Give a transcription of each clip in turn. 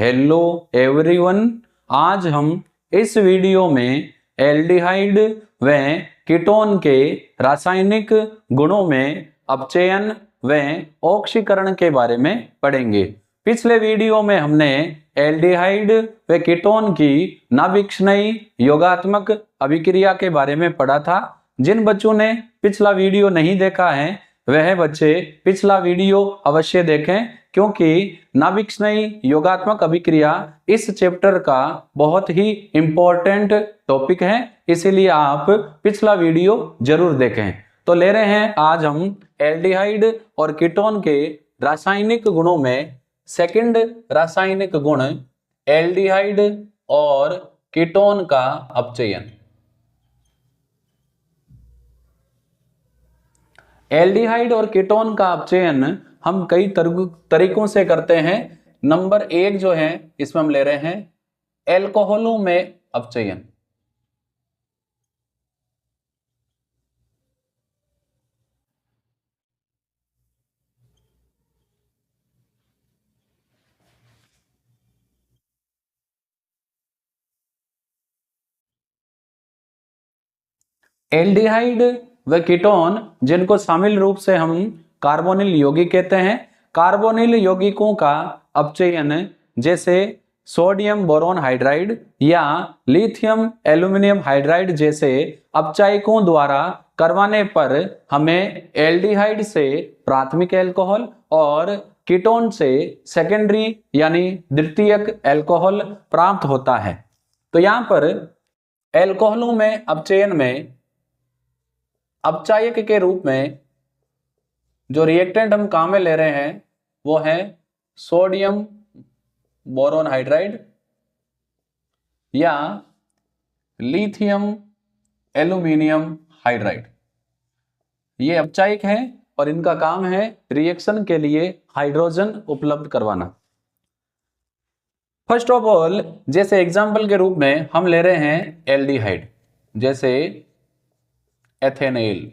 Hello everyone, आज हम इस वीडियो में एल्डिहाइड व कीटोन के रासायनिक गुणों में अपचयन व ऑक्सीकरण के बारे में पढ़ेंगे। पिछले वीडियो में हमने एल्डिहाइड व कीटोन की नाभिक्षणीय योगात्मक अभिक्रिया के बारे में पढ़ा था। जिन बच्चों ने पिछला वीडियो नहीं देखा है वह बच्चे पिछला वीडियो अवश्य देखें, क्योंकि नाभिक्षणीय योगात्मक अभिक्रिया इस चैप्टर का बहुत ही इंपॉर्टेंट टॉपिक है, इसीलिए आप पिछला वीडियो जरूर देखें। तो ले रहे हैं आज हम एल्डिहाइड और कीटोन के रासायनिक गुणों में सेकंड रासायनिक गुण एल्डिहाइड और कीटोन का अपचयन। एल्डिहाइड और कीटोन का अपचयन हम कई तरीकों से करते हैं। नंबर 1 जो है इसमें हम ले रहे हैं एल्कोहलों में अपचयन। एल्डिहाइड व कीटोन जिनको शामिल रूप से हम कार्बोनिल यौगिक कहते हैं। कार्बोनिल यौगिकों का अपचयन जैसे सोडियम बोरोन हाइड्राइड या लिथियम एल्यूमिनियम हाइड्राइड जैसे अपचायकों द्वारा करवाने पर हमें एल्डिहाइड से प्राथमिक एल्कोहल और कीटोन से सेकेंडरी यानी द्वितीयक एल्कोहल प्राप्त होता है। तो यहां पर एल्कोहलों में अपचयन में अपचायक के रूप में जो रिएक्टेंट हम काम में ले रहे हैं वो है सोडियम बोरोन हाइड्राइड या लिथियम एल्यूमिनियम हाइड्राइड। ये अपचायक हैं और इनका काम है रिएक्शन के लिए हाइड्रोजन उपलब्ध करवाना। फर्स्ट ऑफ ऑल, जैसे एग्जाम्पल के रूप में हम ले रहे हैं एल्डिहाइड, जैसे एथेनेल।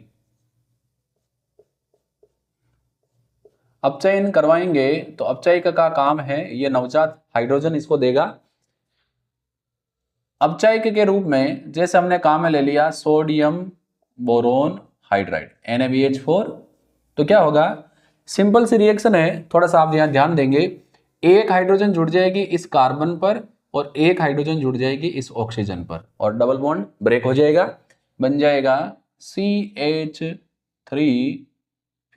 अपचयन करवाएंगे तो अपचायक का काम है ये नवजात हाइड्रोजन इसको देगा। अपचायक के रूप में जैसे हमने काम में ले लिया सोडियम बोरोन हाइड्राइड NaBH4, तो क्या होगा, सिंपल सी रिएक्शन है, थोड़ा सा आप यहाँ ध्यान देंगे। एक हाइड्रोजन जुड़ जाएगी इस कार्बन पर और एक हाइड्रोजन जुड़ जाएगी इस ऑक्सीजन पर और डबल बॉन्ड ब्रेक हो जाएगा, बन जाएगा CH3।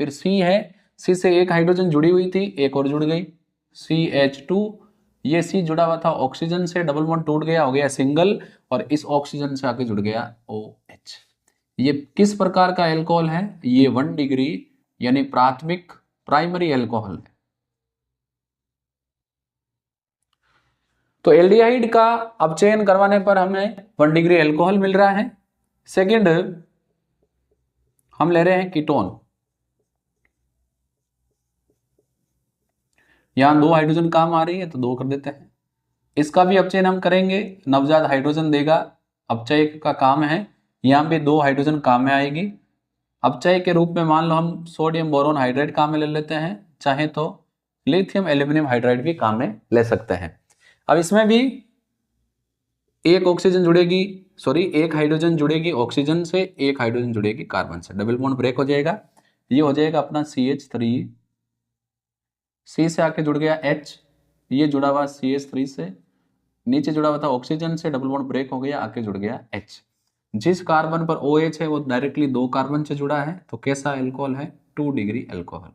फिर C है, C से एक हाइड्रोजन जुड़ी हुई थी, एक और जुड़ गई CH2। ये C जुड़ा हुआ था ऑक्सीजन से, डबल बॉन्ड टूट गया, हो गया सिंगल, और इस ऑक्सीजन से आके जुड़ गया OH। ये किस प्रकार का एल्कोहल है, ये 1 डिग्री यानी प्राइमरी एल्कोहल है। तो एल्डिहाइड का अपचयन करवाने पर हमें 1 डिग्री एल्कोहल मिल रहा है। सेकंड हम ले रहे हैं कीटोन। यहां 2 हाइड्रोजन काम आ रही है तो 2 कर देते हैं। इसका भी अपचयन हम करेंगे, नवजात हाइड्रोजन देगा, अपचयक का काम है। यहां पे 2 हाइड्रोजन काम में आएगी। अपचयक के रूप में मान लो हम सोडियम बोरोन हाइड्राइड काम में ले लेते हैं, चाहे तो लिथियम एल्यूमिनियम हाइड्राइड भी काम में ले सकते हैं। अब इसमें भी एक ऑक्सीजन जुड़ेगी, एक हाइड्रोजन जुड़ेगी ऑक्सीजन से, एक हाइड्रोजन जुड़ेगी कार्बन से, डबल बॉन्ड ब्रेक हो जाएगा। ये हो जाएगा अपना CH3, C से आके जुड़ गया H, ये जुड़ा हुआ CH3 से, नीचे जुड़ा हुआ था ऑक्सीजन से, डबल बॉन्ड ब्रेक हो गया, आके जुड़ गया H। जिस कार्बन पर OH है वो डायरेक्टली 2 कार्बन से जुड़ा है, तो कैसा एल्कोहल है, 2 डिग्री एल्कोहल।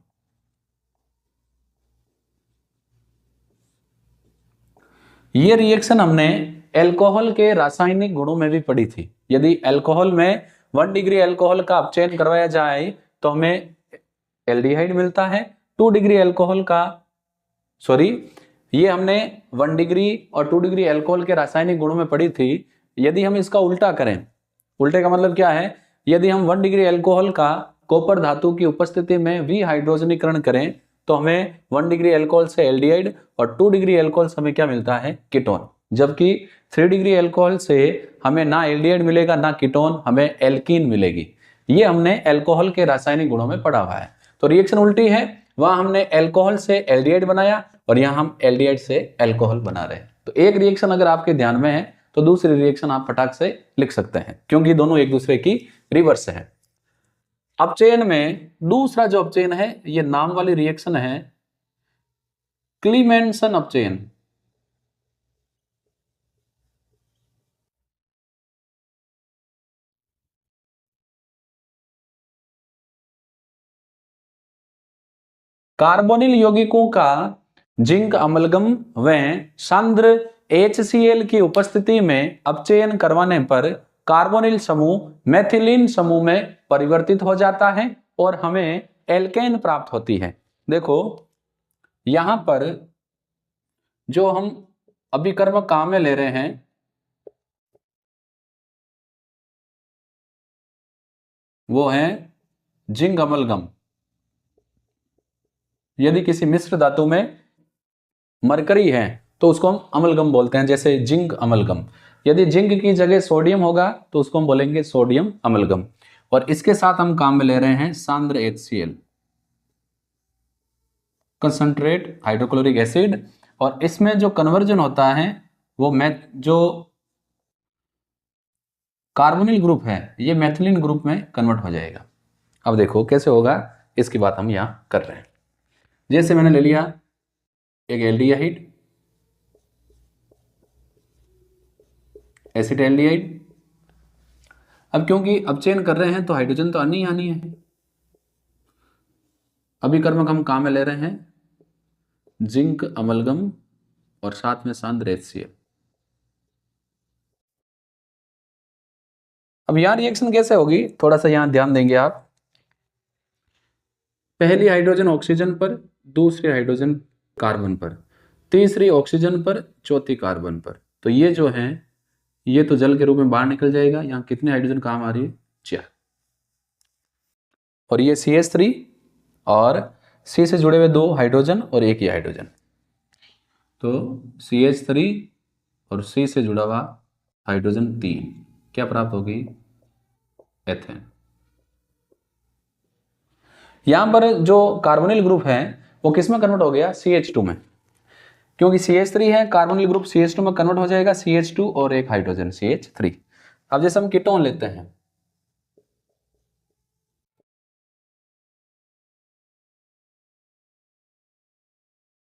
ये रिएक्शन हमने एल्कोहल के रासायनिक गुणों में भी पढ़ी थी। यदि एल्कोहल में 1 डिग्री एल्कोहल का अपचयन करवाया जाए तो हमें एल्डिहाइड मिलता है। 2 डिग्री एल्कोहल का ये हमने 1 डिग्री और 2 डिग्री एल्कोहल के रासायनिक गुणों में पढ़ी थी। यदि हम इसका उल्टा करें, उल्टे का मतलब क्या है, यदि हम 1 डिग्री एल्कोहल का कॉपर धातु की उपस्थिति में विहाइड्रोजनीकरण करें तो हमें 1 डिग्री एल्कोहल से एल्डिहाइड और 2 डिग्री एल्कोहल से हमें क्या मिलता है, कीटोन। जबकि 3 डिग्री एल्कोहल से हमें ना एल्डिहाइड मिलेगा ना कीटोन, हमें एल्कीन मिलेगी। ये हमने एल्कोहल के रासायनिक गुणों में पढ़ा हुआ है। तो रिएक्शन उल्टी है, वहां हमने एल्कोहल से एल्डिहाइड बनाया और यहाँ हम एल्डिहाइड से अल्कोहल बना रहे हैं। तो एक रिएक्शन अगर आपके ध्यान में है तो दूसरी रिएक्शन आप फटाक से लिख सकते हैं, क्योंकि दोनों एक दूसरे की रिवर्स है। अपचयन में दूसरा जो अपचयन है, ये नाम वाली रिएक्शन है क्लीमेंसन अपचयन। कार्बोनिल यौगिकों का जिंक अमलगम व सांद्र HCl की उपस्थिति में अपचयन करवाने पर कार्बोनिल समूह मेथिलीन समूह में परिवर्तित हो जाता है और हमें एल्केन प्राप्त होती है। देखो यहां पर जो हम अभिकर्मक काम में ले रहे हैं, वो है जिंक अमलगम। यदि किसी मिश्र धातु में मरकरी है तो उसको हम अमलगम बोलते हैं, जैसे जिंक अमलगम। यदि जिंक की जगह सोडियम होगा तो उसको हम बोलेंगे सोडियम अमलगम। और इसके साथ हम काम में ले रहे हैं सांद्र HCl, कंसंट्रेट हाइड्रोक्लोरिक एसिड, और इसमें जो कन्वर्जन होता है वो जो कार्बोनिल ग्रुप है ये मेथिलीन ग्रुप में कन्वर्ट हो जाएगा। अब देखो कैसे होगा, इसकी बात हम यहां कर रहे हैं। जैसे मैंने ले लिया एक एल्डिहाइड, एसिटाल्डिहाइड। अब क्योंकि अपचयन कर रहे हैं तो हाइड्रोजन तो आनी ही आनी है। अभिकर्मक हम काम में ले रहे हैं जिंक अमलगम और साथ में सांद्र HCl। अब यहां रिएक्शन कैसे होगी, थोड़ा सा यहां ध्यान देंगे आप। पहली हाइड्रोजन ऑक्सीजन पर, दूसरी हाइड्रोजन कार्बन पर, तीसरी ऑक्सीजन पर, चौथी कार्बन पर। तो ये जो है ये तो जल के रूप में बाहर निकल जाएगा। यहाँ कितने हाइड्रोजन काम आ रही है, 4। और ये CH3 और C से जुड़े हुए 2 हाइड्रोजन और एक ही हाइड्रोजन। तो CH3 और C से जुड़ा हुआ हाइड्रोजन 3, क्या प्राप्त होगी, एथेन। यहां पर जो कार्बोनिल ग्रुप है वो किस में कन्वर्ट हो गया, CH2 में। क्योंकि CH3 है, कार्बोनिल ग्रुप CH2 में कन्वर्ट हो जाएगा, CH2 और एक हाइड्रोजन CH3। अब जैसे हम कीटोन लेते हैं,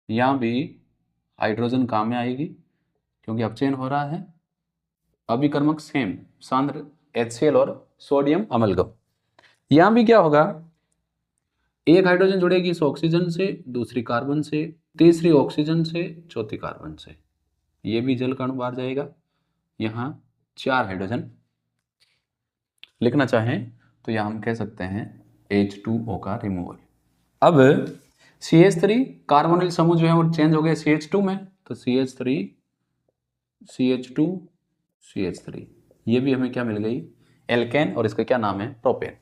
यहां भी हाइड्रोजन काम में आएगी क्योंकि अपचयन हो रहा है। अभिकर्मक सेम सांद्र HCl और सोडियम अमलगम। यहां भी क्या होगा, एक हाइड्रोजन जुड़ेगी इस ऑक्सीजन से, दूसरी कार्बन से, तीसरी ऑक्सीजन से, चौथी कार्बन से। ये भी जल का अणु बाहर जाएगा। यहाँ 4 हाइड्रोजन लिखना चाहें तो यहाँ हम कह सकते हैं H2O का रिमूवल। अब CH3 कार्बोनिल समूह जो है वो चेंज हो गए CH2 में, तो CH3 CH2 CH3, ये भी हमें क्या मिल गई, एल्केन, और इसका क्या नाम है, प्रोपेन।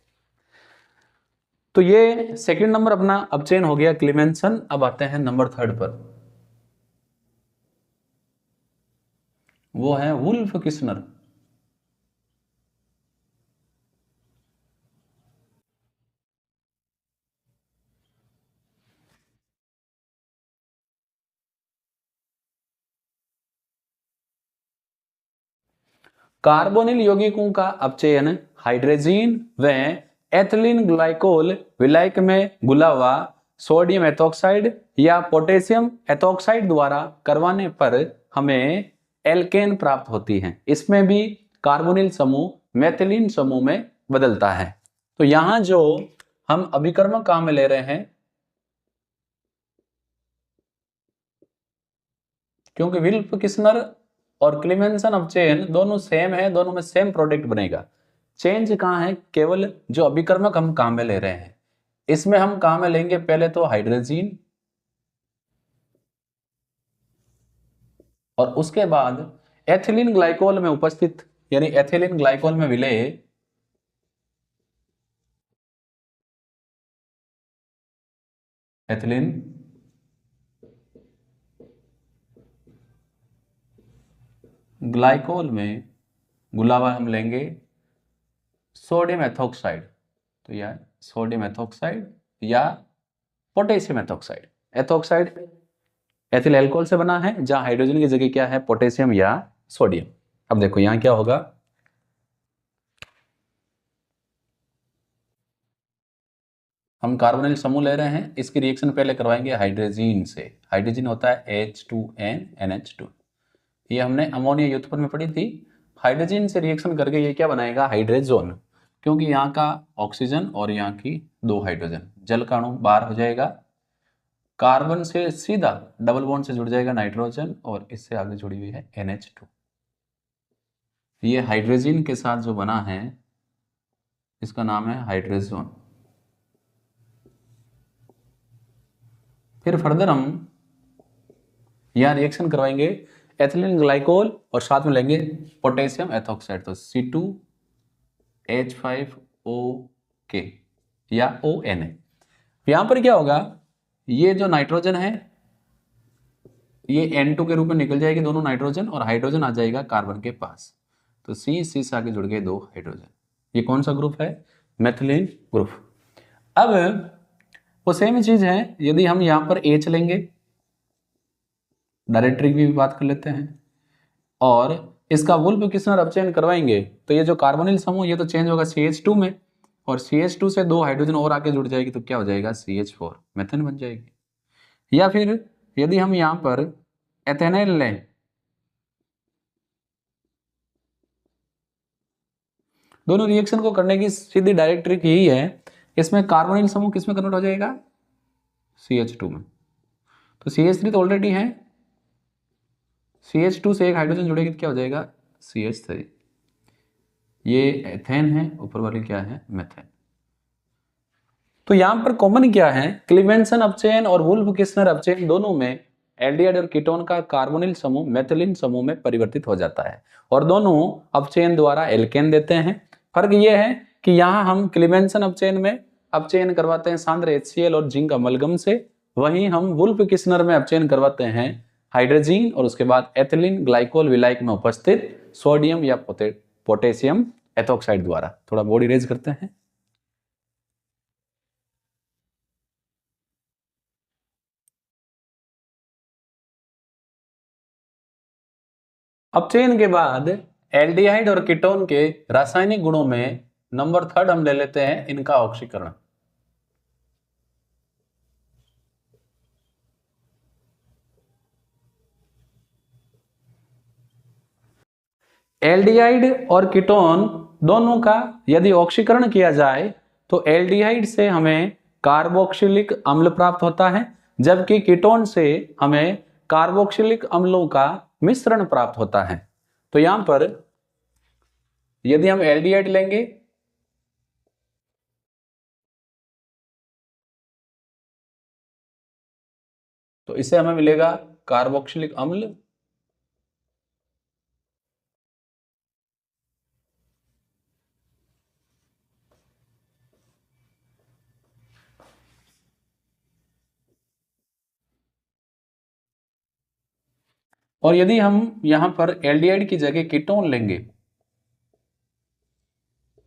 तो ये सेकंड नंबर अपना अपचयन हो गया क्लीमेंसन। अब आते हैं नंबर 3 पर, वो है वुल्फ किस्नर। कार्बोनिल यौगिकों का अपचयन हाइड्रोजीन व एथिलीन ग्लाइकोल विलायक में घुला हुआ सोडियम एथोक्साइड या पोटेशियम एथोक्साइड द्वारा करवाने पर हमें एल्केन प्राप्त होती है। इसमें भी कार्बोनिल समूह मेथिलीन समूह में बदलता है। तो यहां जो हम अभिकर्मक काम में ले रहे हैं, क्योंकि विल्फ किस्नर और क्लीमेंसन अपचयन दोनों सेम है, दोनों में सेम प्रोडक्ट बनेगा। चेंज कहां है, केवल जो अभिकर्मक हम काम में ले रहे हैं। इसमें हम काम में लेंगे पहले तो हाइड्रोजीन, और उसके बाद एथिलीन ग्लाइकोल में उपस्थित, यानी एथिलीन ग्लाइकोल में विलय एथिलीन ग्लाइकोल में घुला हुआ हम लेंगे सोडियम एथोक्साइड। तो यह सोडियम एथोक्साइड या potassium ethoxide. Ethoxide ethyl alcohol से बना है, जहां हाइड्रोजन की जगह क्या है, पोटेशियम या सोडियम। अब देखो यहां क्या होगा, हम कार्बोनिल समूह ले रहे हैं, इसकी रिएक्शन पहले करवाएंगे हाइड्रोजीन से। हाइड्रोजीन होता है H2N NH2, ये हमने अमोनिया व्युत्पन्न में पढ़ी थी। हाइड्रोजन से रिएक्शन करके ये क्या बनाएगा, हाइड्रोजोन, क्योंकि यहाँ का ऑक्सीजन और यहाँ की 2 हाइड्रोजन, जल का अणु बाहर हो जाएगा, कार्बन से सीधा डबल बॉन्ड से जुड़ जाएगा नाइट्रोजन, और इससे आगे जुड़ी हुई है NH2। ये हाइड्रोजन के साथ जो बना है इसका नाम है हाइड्रोजोन। फिर फर्दर हम यहाँ रिएक्शन करवाएंगे एथिलीन ग्लाइकोल और साथ में लेंगे पोटेशियम एथोक्साइड, तो C2H5OK या ONA। यहां पर क्या होगा, ये जो नाइट्रोजन है ये N2 के रूप में निकल जाएगी दोनों नाइट्रोजन, और हाइड्रोजन आ जाएगा कार्बन के पास, तो C से आगे जुड़ गए 2 हाइड्रोजन। ये कौन सा ग्रुप है, मेथिलीन ग्रुप। अब वो सेम चीज है, यदि हम यहां पर H लेंगे, डायरेक्टरी की भी बात कर लेते हैं, और इसका वुल्फ किस्नर अपचयन करवाएंगे, तो ये जो कार्बोनिल समूह ये तो चेंज होगा CH2 में, और CH2 से 2 हाइड्रोजन और आगे जुड़ जाएगी, तो क्या हो जाएगा, CH4 मेथेन बन जाएगी। या फिर यदि हम यहां पर एथेनॉल लें, दोनों रिएक्शन को करने की सीधी डायरेक्ट ट्रिक यही है, इसमें कार्बोनिल समूह किसमें कन्वर्ट हो जाएगा, CH2 में, तो CH3 तो ऑलरेडी है, CH2 से एक हाइड्रोजन जुड़ेगी तो क्या हो जाएगा, CH3। ये एथेन है, ऊपर वाली क्या है, मेथेन। तो यहां पर कॉमन क्या है, क्लीवेंसन अपचयन और वुल्फ किस्नर अपचयन दोनों में एल्डिहाइड और कीटोन का कार्बोनिल समूह मेथिलीन समूह में परिवर्तित हो जाता है, और दोनों अपचयन द्वारा एल्केन देते हैं। फर्क यह है कि यहां हम क्लीवेंसन अपचयन में अपचयन करवाते हैं सांद्र HCl और जिंक अमलगम से, वहीं हम वुल्फ किस्नर में अपचयन करवाते हैं हाइड्रोजीन और उसके बाद एथिलीन ग्लाइकोल विलायक में उपस्थित सोडियम या पोटेशियम एथोक्साइड द्वारा। थोड़ा बॉडी रेज करते हैं। अपचयन के बाद एल्डिहाइड और कीटोन के रासायनिक गुणों में नंबर 3 हम ले लेते हैं इनका ऑक्सीकरण। एल्डिहाइड और कीटोन दोनों का यदि ऑक्सीकरण किया जाए तो एल्डिहाइड से हमें कार्बोक्सिलिक अम्ल प्राप्त होता है, जबकि कीटोन से हमें कार्बोक्सिलिक अम्लों का मिश्रण प्राप्त होता है। तो यहां पर यदि हम एल्डिहाइड लेंगे तो इससे हमें मिलेगा कार्बोक्सिलिक अम्ल, और यदि हम यहां पर एल्डिहाइड की जगह कीटोन लेंगे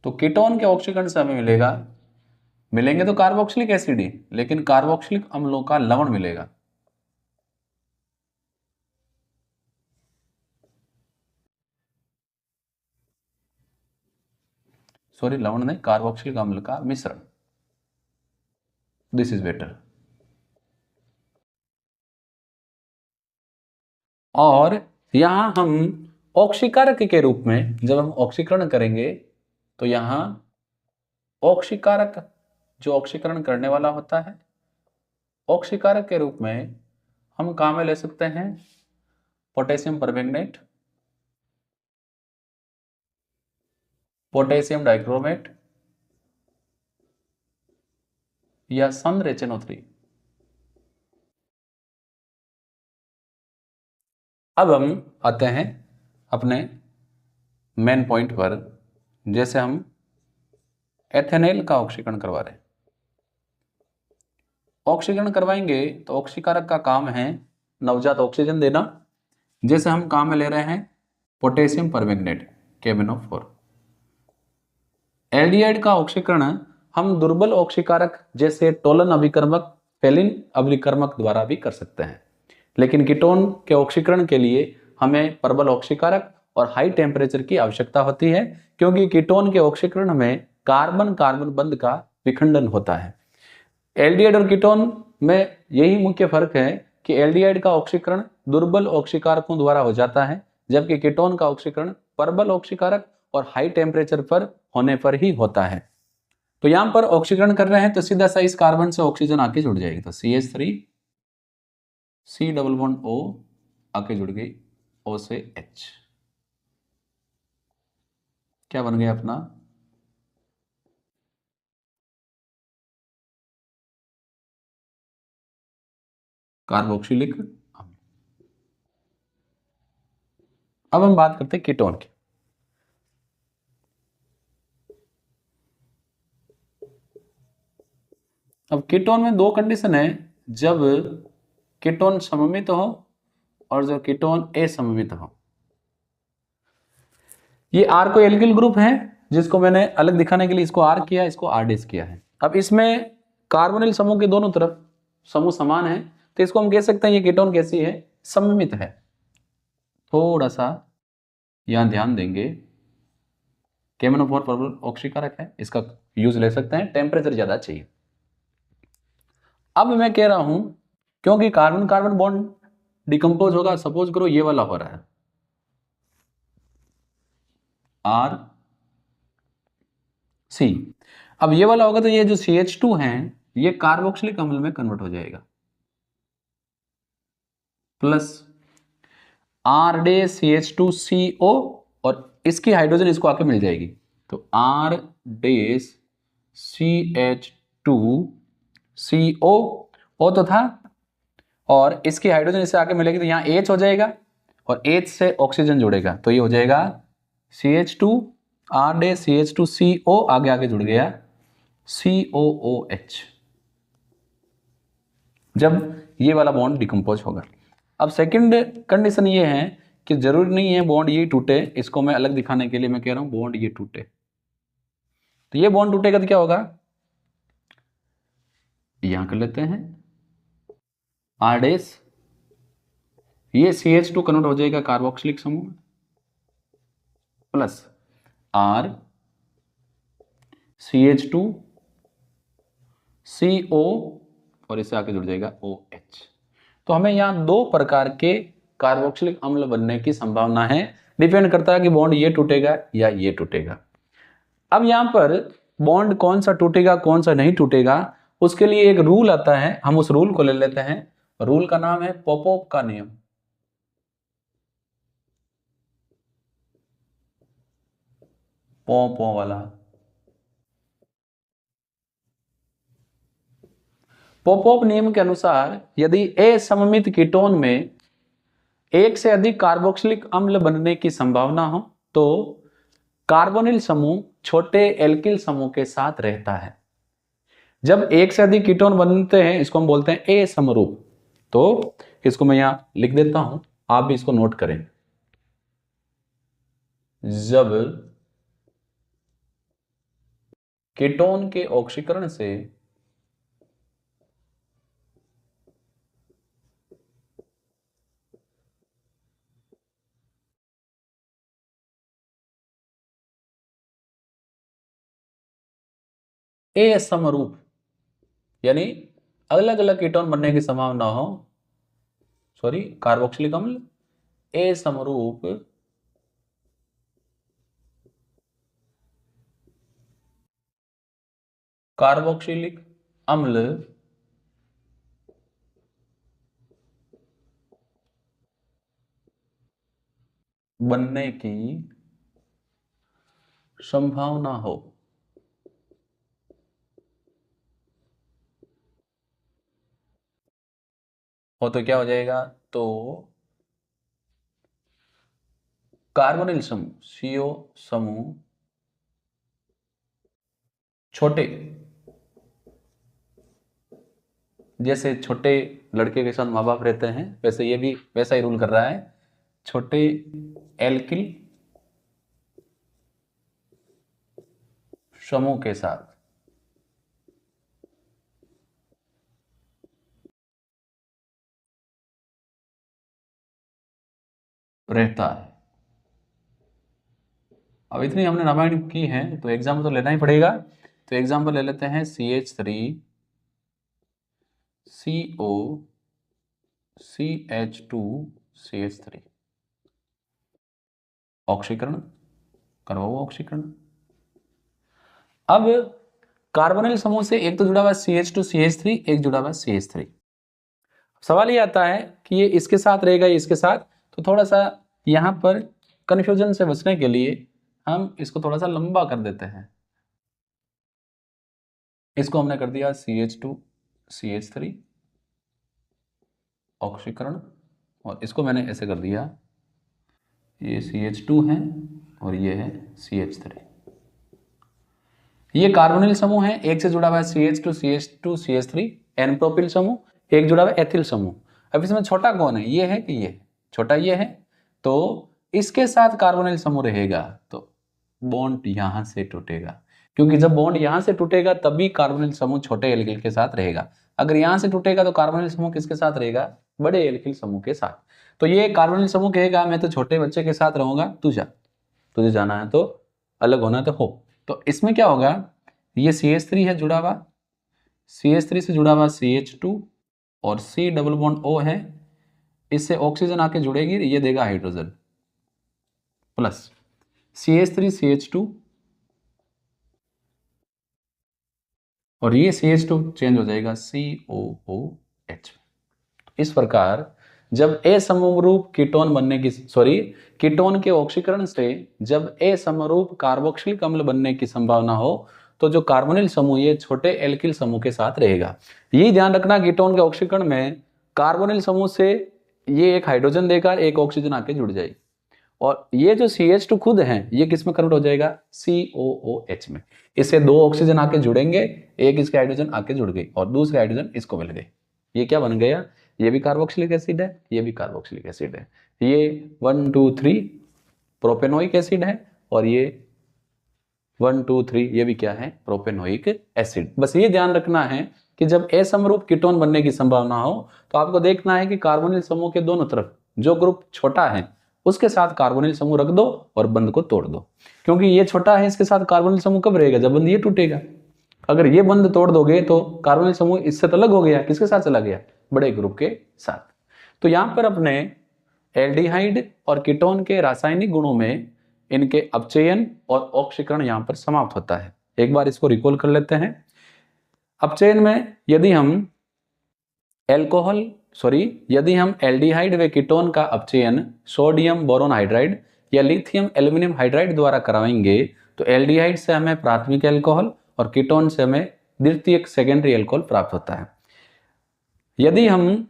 तो कीटोन के ऑक्सीकरण से हमें मिलेंगे तो कार्बोक्सिलिक एसिड ही, लेकिन कार्बोक्सिलिक अम्लों का लवण मिलेगा। सॉरी, लवण नहीं, कार्बोक्सिलिक अम्ल का मिश्रण। This is better. और यहां हम ऑक्सीकारक के रूप में जब हम ऑक्सीकरण करेंगे तो यहां ऑक्सीकारक जो ऑक्सीकरण करने वाला होता है, ऑक्सीकारक के रूप में हम काम में ले सकते हैं पोटेशियम परमैंगनेट, पोटेशियम डाइक्रोमेट या सांद्र HNO3। अब हम आते हैं अपने मेन पॉइंट पर, जैसे हम एथेनॉल का ऑक्सीकरण करवा रहे हैं। ऑक्सीकरण करवाएंगे तो ऑक्सीकारक का काम है नवजात ऑक्सीजन देना, जैसे हम काम में ले रहे हैं पोटेशियम परमैंगनेट KMnO4। एल्डिहाइड का ऑक्सीकरण हम दुर्बल ऑक्सीकारक जैसे टोलन अभिकर्मक, फेलिन अभिकर्मक द्वारा भी कर सकते हैं। लेकिन कीटोन के ऑक्सीकरण के लिए हमें प्रबल ऑक्सीकारक और हाई टेम्परेचर की आवश्यकता होती है, क्योंकि कीटोन के ऑक्सीकरण में कार्बन कार्बन बंध का विखंडन होता है। एल्डिहाइड और कीटोन में यही मुख्य फर्क है कि एल्डिहाइड का ऑक्सीकरण दुर्बल ऑक्सीकारकों द्वारा हो जाता है, जबकि कीटोन का ऑक्सीकरण प्रबल ऑक्सीकारक और हाई टेम्परेचर पर होने पर ही होता है। तो यहां पर ऑक्सीकरण कर रहे हैं तो सीधा सा इस कार्बन से ऑक्सीजन आके जुड़ जाएगी, तो CH3 C double bond O आके जुड़ गई O से H। क्या बन गया अपना कार्बोक्सिलिक अम्ल। अब हम बात करते हैं कीटोन की। अब कीटोन में दो कंडीशन है, जब कीटोन सममित हो और जब कीटोन असममित हो। ये R को एल्किल ग्रुप है, जिसको मैंने अलग दिखाने के लिए इसको R किया, इसको R डैश किया है। अब इसमें कार्बोनिल समूह के दोनों तरफ समूह समान है, तो इसको हम कह सकते हैं ये कीटोन कैसी है, सममित है। थोड़ा सा यहां ध्यान देंगे, KMnO4 प्रबल ऑक्सीकारक है, इसका यूज ले सकते हैं, टेम्परेचर ज्यादा चाहिए। अब मैं कह रहा हूं क्योंकि कार्बन कार्बन बॉन्ड डिकम्पोज होगा, सपोज करो ये वाला हो रहा है RC। अब ये वाला होगा तो ये जो CH2 है ये कार्बोक्सिलिक अम्ल में कन्वर्ट हो जाएगा, प्लस R डे CH2CO और इसकी हाइड्रोजन इसको आके मिल जाएगी, तो R डे CH2CO O तो था और इसकी हाइड्रोजन इससे आके मिलेगी, तो यहाँ H हो जाएगा और H से ऑक्सीजन जुड़ेगा, तो ये हो जाएगा CH2 R डे CH2CO आगे आगे जुड़ गया COOH, जब ये वाला बॉन्ड डिकम्पोज होगा। अब सेकंड कंडीशन ये है कि जरूरी नहीं है बॉन्ड ये टूटे, इसको मैं अलग दिखाने के लिए मैं कह रहा हूं बॉन्ड ये टूटे। तो ये बॉन्ड टूटेगा तो क्या होगा, यहां कर लेते हैं R डैश, ये CH2 कन्वर्ट हो जाएगा कार्बोक्सिलिक समूह, प्लस R CH2CO और इससे आके जुड़ जाएगा OH। तो हमें यहाँ दो प्रकार के कार्बोक्सिलिक अम्ल बनने की संभावना है, डिपेंड करता है कि बॉन्ड ये टूटेगा या ये टूटेगा। अब यहाँ पर बॉन्ड कौन सा टूटेगा कौन सा नहीं टूटेगा, उसके लिए एक रूल आता है, हम उस रूल को ले लेते हैं। रूल का नाम है पोपोव का नियम। पो वाला पोपोव नियम के अनुसार यदि असममित कीटोन में एक से अधिक कार्बोक्सिलिक अम्ल बनने की संभावना हो तो कार्बोनिल समूह छोटे एल्किल समूह के साथ रहता है। जब एक से अधिक कीटोन बनते हैं इसको हम बोलते हैं असमरूप। तो इसको मैं यहां लिख देता हूं, आप भी इसको नोट करें। जब कीटोन के ऑक्सीकरण से असमरूप यानी अलग अलग कीटोन बनने की संभावना हो, सॉरी कार्बोक्सिलिक अम्ल असमरूप कार्बोक्सिलिक अम्ल बनने की संभावना हो तो क्या हो जाएगा, तो कार्बोनिल समूह CO समूह छोटे, जैसे छोटे लड़के के साथ माँ बाप रहते हैं वैसे ये भी वैसा ही रूल कर रहा है, छोटे एल्किल समूह के साथ रहता है। अब इतनी हमने रामायण की है तो एग्जाम्पल तो लेना ही पड़ेगा। तो एग्जाम्पल ले लेते हैं CH3 CO CH2 CH3, ऑक्सीकरण, करवाओ ऑक्सीकरण। अब कार्बोनिल समूह से एक तो जुड़ा हुआ CH2 CH3, एक जुड़ा हुआ CH3। सवाल ये आता है कि ये इसके साथ रहेगा, ये इसके साथ, तो थोड़ा सा यहां पर कंफ्यूजन से बचने के लिए हम इसको थोड़ा सा लंबा कर देते हैं। इसको हमने कर दिया CH2 CH3 ऑक्सीकरण, और इसको मैंने ऐसे कर दिया, ये CH2 है और ये है CH3। ये कार्बोनिल समूह है, एक से जुड़ा हुआ है CH2 CH2 CH3, N propyl समूह, एक जुड़ा हुआ है एथिल समूह। अब इसमें छोटा कौन है, ये है कि ये छोटा, ये है, तो इसके साथ कार्बोनिल समूह रहेगा तो बॉन्ड यहां से टूटेगा, क्योंकि जब बॉन्ड यहां से टूटेगा तभी कार्बोनिल समूह छोटे एल्किल के साथ रहेगा। अगर यहां से टूटेगा तो कार्बोनिल समूह किसके साथ रहेगा, बड़े एल्किल समूह के साथ। तो ये कार्बोनिल समूह कहेगा मैं तो छोटे बच्चे के साथ रहूंगा, तू जा, तुझे जाना है तो अलग होना है तो हो। तो इसमें क्या होगा, ये CH3 है जुड़ा हुआ, CH3 से जुड़ा हुआ CH2 और C डबल बॉन्ड O है, इससे ऑक्सीजन आके जुड़ेगी, ये देगा हाइड्रोजन प्लस CH3 CH2 और ये CH2 चेंज हो जाएगा COOH। इस प्रकार जब ए समरूप कीटोन बनने की कीटोन के ऑक्सीकरण से जब ए समरूप कार्बोक्सिलिक अम्ल बनने की संभावना हो तो जो कार्बोनिल समूह ये छोटे एल्किल समूह के साथ रहेगा। ये ध्यान रखना, कीटोन के ऑक्सीकरण में कार्बोनिल समूह से ये एक हाइड्रोजन देकर एक ऑक्सीजन आके जुड़ जाएगी, और ये जो CH2 खुद है ये किस में कन्वर्ट हो जाएगा, COOH में। इससे दो ऑक्सीजन आके जुड़ेंगे, एक इसके हाइड्रोजन आके जुड़ गई और दूसरे हाइड्रोजन इसको मिल गई, ये क्या बन गया, ये भी कार्बोक्सिलिक एसिड है, ये भी कार्बोक्सिलिक एसिड है। ये 1 2 3 प्रोपेनोइक एसिड है और ये 1 2 3 ये भी क्या है, प्रोपेनोइक एसिड। बस ये ध्यान रखना है कि जब असमरूप कीटोन बनने की संभावना हो तो आपको देखना है कि कार्बोनिल समूह के दोनों तरफ जो ग्रुप छोटा है उसके साथ कार्बोनिल समूह रख दो और बंध को तोड़ दो, क्योंकि ये छोटा है, इसके साथ कार्बोनिल समूह कब रहेगा, जब बंध ये टूटेगा। अगर ये बंध तोड़ दोगे तो कार्बोनिल समूह इससे तो अलग हो गया, किसके साथ चला गया, बड़े ग्रुप के साथ। तो यहां पर अपने एल्डिहाइड और कीटोन के रासायनिक गुणों में इनके अपचयन और ऑक्सीकरण यहां पर समाप्त होता है। एक बार इसको रिकॉल कर लेते हैं। अपचयन में यदि हम एल्डिहाइड व कीटोन का अपचयन सोडियम बोरोन हाइड्राइड या लिथियम एल्यूमिनियम हाइड्राइड द्वारा कराएंगे तो एल्डिहाइड से हमें प्राथमिक अल्कोहल और कीटोन से हमें द्वितीयक सेकेंडरी अल्कोहल प्राप्त होता है। यदि हम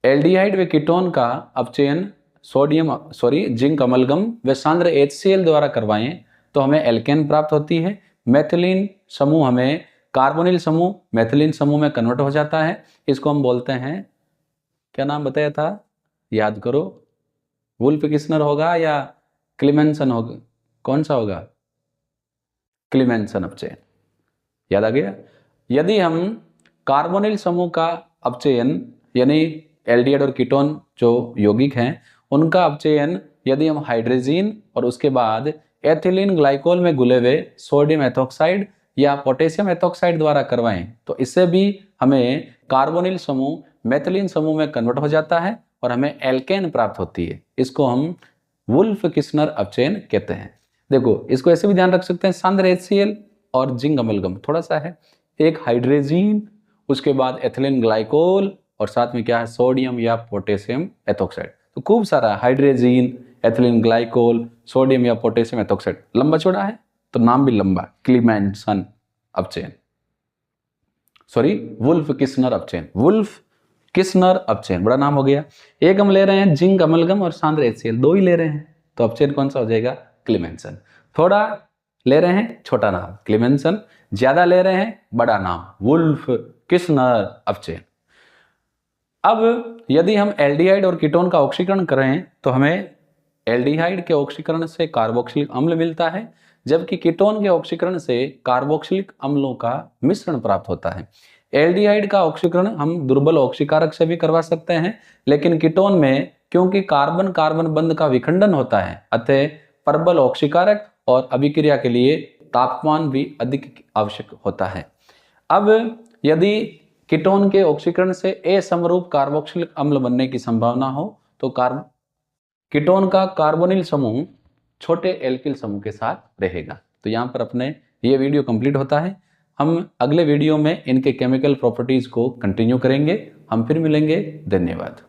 एल्डिहाइड व कीटोन का अपचयन जिंक अमलगम व सांद्र HCl द्वारा करवाएं तो हमें एल्केन प्राप्त होती है। मेथिलीन समूह हमें कार्बोनिल समूह मेथिलीन समूह में कन्वर्ट हो जाता है। इसको हम बोलते हैं, क्या नाम बताया था, याद करो, वुल्फ किस्नर होगा या क्लीमेंसन होगा, कौन सा होगा, क्लीमेंसन अपचयन, याद आ गया। यदि हम कार्बोनिल समूह का अपचयन यानी एल्डिहाइड और कीटोन जो यौगिक हैं उनका अपचयन यदि हम हाइड्रोजीन और उसके बाद एथिलीन ग्लाइकोल में घुले हुए सोडियम एथोक्साइड या पोटेशियम एथोक्साइड द्वारा करवाएं तो इससे भी हमें कार्बोनिल समूह मेथिलीन समूह में कन्वर्ट हो जाता है और हमें एल्केन प्राप्त होती है। इसको हम वुल्फ किस्नर अपचयन कहते हैं। देखो इसको ऐसे भी ध्यान रख सकते हैं, सांद्र HCl और जिंक अमलगम थोड़ा सा है, एक हाइड्रोजीन उसके बाद एथिलीन ग्लाइकोल और साथ में क्या है, सोडियम या पोटेशियम एथोक्साइड। तो खूब सारा हाइड्रोजीन एथिलीन ग्लाइकोल सोडियम या पोटेशियम एथोक्साइड, लंबा चौड़ा है तो नाम भी लंबा, क्लीमेंसन अपचयन, वुल्फ किस्नर अपचयन, वुल्फ किस्नर अपचयन बड़ा नाम हो गया। एक हम ले रहे हैं जिंक अमलगम और सांद्र HCl, दो ही ले रहे हैं तो अपचयन कौन सा हो जाएगा, क्लीमेंसन। थोड़ा ले रहे हैं छोटा नाम क्लीमेंसन, ज्यादा ले रहे हैं बड़ा नाम वुल्फ किस्नर अपचयन। अब यदि हम एल्डिहाइड और कीटोन का ऑक्सीकरण करें तो हमें एल्डिहाइड के ऑक्सीकरण से कार्बोक्सिलिक अम्ल मिलता है, जबकि कीटोन के ऑक्सीकरण से कार्बोक्सिलिक अम्लों का मिश्रण प्राप्त होता है। एल्डिहाइड का ऑक्सीकरण हम दुर्बल ऑक्सीकारक से भी करवा सकते हैं, लेकिन कीटोन में क्योंकि कार्बन कार्बन बंध का विखंडन होता है, अतः प्रबल ऑक्सीकारक और अभिक्रिया के लिए तापमान भी अधिक आवश्यक होता है। अब यदि कीटोन के ऑक्सीकरण से असमरूप कार्बोक्सिलिक अम्ल बनने की संभावना हो तो कीटोन का कार्बोनिल समूह छोटे एल्किल समूह के साथ रहेगा। तो यहाँ पर अपने ये वीडियो कंप्लीट होता है। हम अगले वीडियो में इनके केमिकल प्रॉपर्टीज को कंटिन्यू करेंगे। हम फिर मिलेंगे। धन्यवाद।